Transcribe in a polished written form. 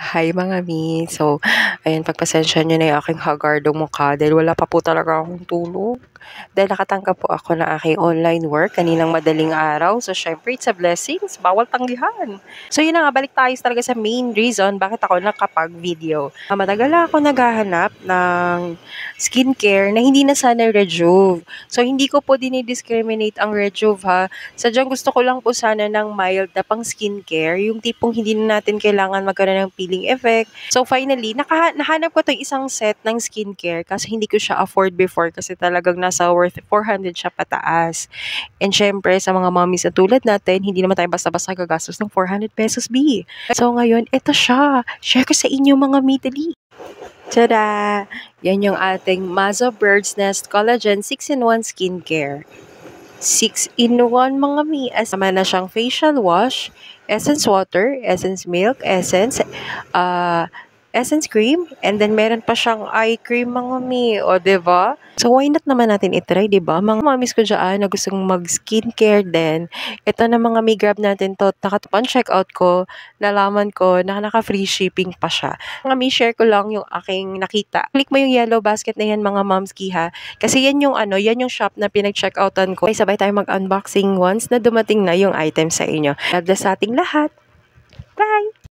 Hi mga mi. So, ayun pagpasensya niyo na yung aking hagardong mukha dahil wala pa po talaga akong tulog. Dahil nakatanggap po ako ng aking online work kaninang madaling araw. So, syempre, it's a blessings. Bawal tanggihan. So, yun na nga, balik tayo talaga sa main reason bakit ako nakapag-video. Matagal na ako naghahanap ng skincare na hindi na sana Rejuve. So, hindi ko po dinidiscriminate ang Rejuve ha. Sadyang gusto ko lang po sana ng mild na pang skincare. Yung tipong hindi na natin kailangan magkaroon ng peeling effect. So, finally, nahanap ko itong isang set ng skincare kasi hindi ko siya afford before kasi talagang nasa worth 400 siya pataas. And syempre, sa mga mommies na tulad natin, hindi naman tayo basta-basta gagastos ng 400 pesos, B. So, ngayon, ito siya. Share ko sa inyo mga mitali. Tada! Yan yung ating Mazo Bird's Nest Collagen 6-in-1 Skincare. 6-in-1 mga mi. Sama na siyang facial wash, essence water, essence milk, essence cream, and then meron pa siyang eye cream mga mi. O, diba? So, why not naman natin itry, diba? Mga mamis ko dyan na gustong mag-skincare din. Ito na mga mi, grab natin to. Nakatapan checkout ko, nalaman ko na naka-free shipping pa siya. Mga mi, share ko lang yung aking nakita. Click mo yung yellow basket na yan mga momski ha. Kasi yan yung shop na pinag-checkoutan ko. Sabay tayo mag-unboxing once na dumating na yung item sa inyo. God bless sa ating lahat. Bye!